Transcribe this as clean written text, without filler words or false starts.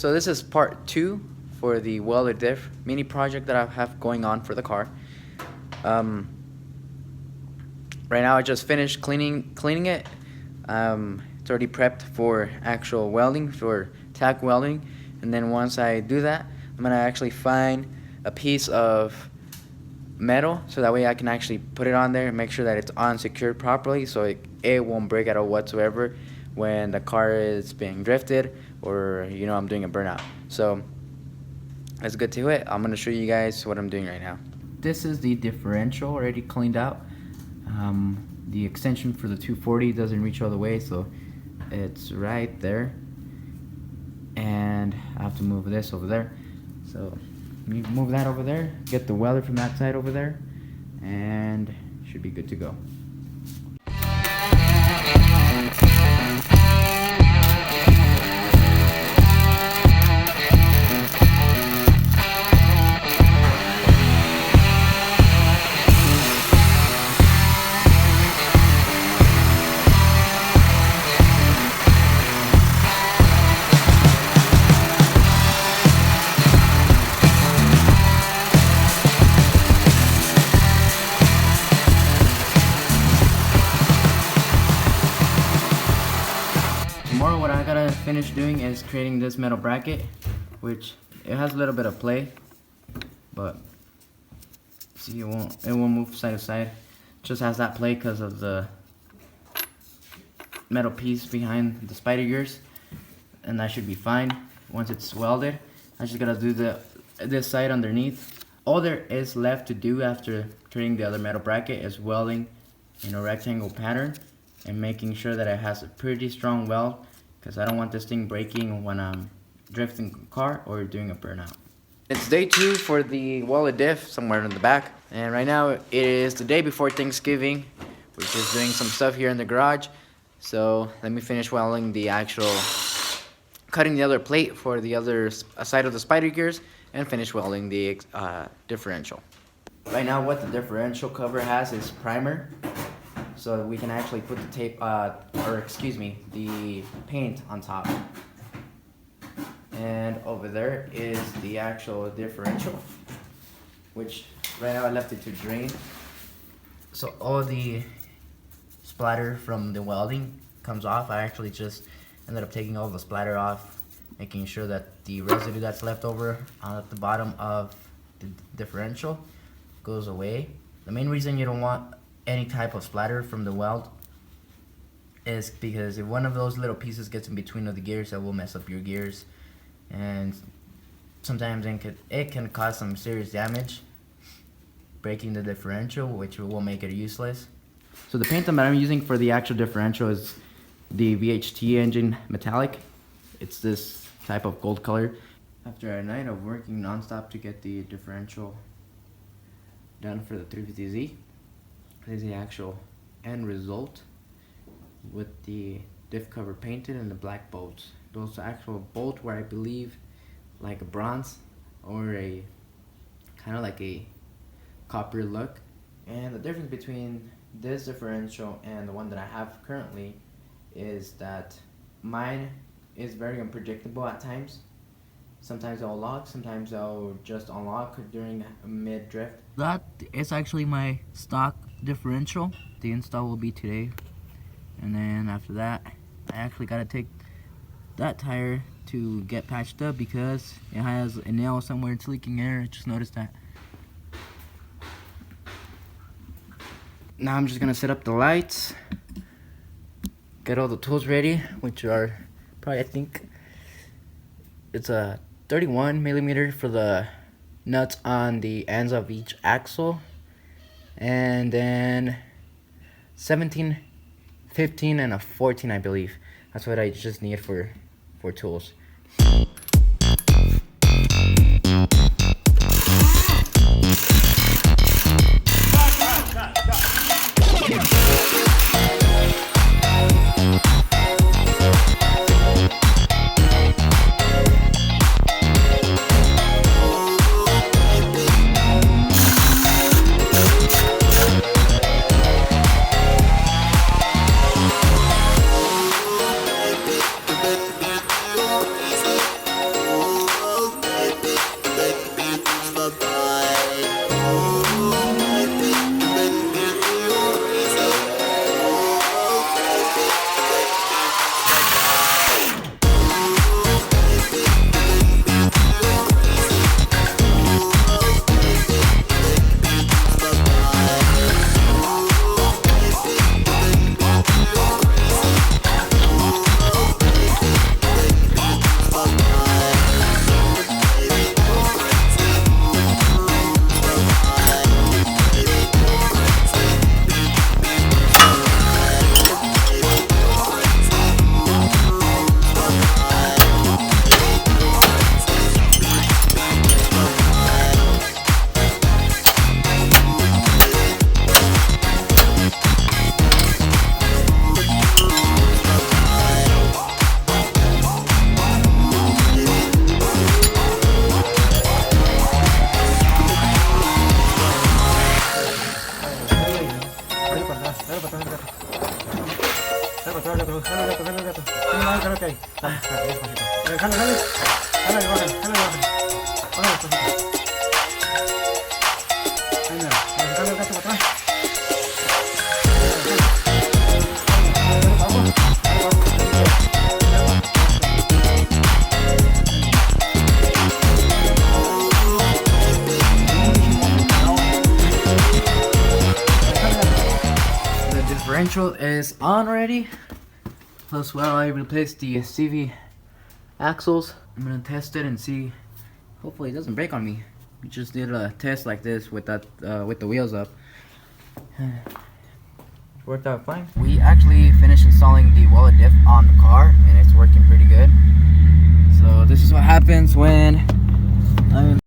So this is part 2 for the welded diff mini project that I have going on for the car. Right now I just finished cleaning it. It's already prepped for actual welding, for tack welding, and then once I do that, I'm gonna actually find a piece of metal so that way I can actually put it on there and make sure that it's on secured properly, so it won't break at all whatsoever when the car is being drifted, or I'm doing a burnout. So let's get to it. I'm gonna show you guys what I'm doing right now. This is the differential already cleaned out. The extension for the 240 doesn't reach all the way, so it's right there, and I have to move this over there. So you move that over there, get the welder from that side over there, and should be good to go. Tomorrow what I gotta finish doing is creating this metal bracket, which it has a little bit of play, but see, it won't move side to side. It just has that play because of the metal piece behind the spider gears, and that should be fine once it's welded. I just gotta do this side underneath. All there is left to do after creating the other metal bracket is welding in a rectangle pattern and making sure that it has a pretty strong weld, because I don't want this thing breaking when I'm drifting a car or doing a burnout. It's day 2 for the welded diff, somewhere in the back, and right now it is the day before Thanksgiving, which is doing some stuff here in the garage. So let me finish welding the actual, cutting the other plate for the other side of the spider gears, and finish welding the differential. Right now what the differential cover has is primer, so we can actually put the the paint on top. And over there is the actual differential, which right now I left it to drain. So all the splatter from the welding comes off. I actually just ended up taking all the splatter off, making sure that the residue that's left over at the bottom of the differential goes away. The main reason you don't want any type of splatter from the weld is because if one of those little pieces gets in between of the gears, that will mess up your gears, and sometimes it can cause some serious damage, breaking the differential, which will make it useless. So the paint that I'm using for the actual differential is the VHT engine metallic. It's this type of gold color. After a night of working non-stop to get the differential done for the 350Z, this is the actual end result with the diff cover painted and the black bolts. Those actual bolts were, I believe, like a bronze or a kind of like a copper look. And the difference between this differential and the one that I have currently is that mine is very unpredictable at times. Sometimes I'll lock, sometimes I'll just unlock during mid-drift. That is actually my stock differential. The install will be today. And then after that, I actually gotta take that tire to get patched up because it has a nail somewhere. It's leaking air. I just noticed that. Now I'm just gonna set up the lights, get all the tools ready, which are probably, I think it's a 31 millimeter for the nuts on the ends of each axle, and then 17, 15, and a 14, I believe. That's what I just need for tools. The differential is on already. Plus, well, I replaced the CV axles. I'm gonna test it and see. Hopefully, it doesn't break on me. We just did a test like this with that with the wheels up. Worked out fine. We actually finished installing the welded diff on the car, and it's working pretty good. So this is what happens when I'm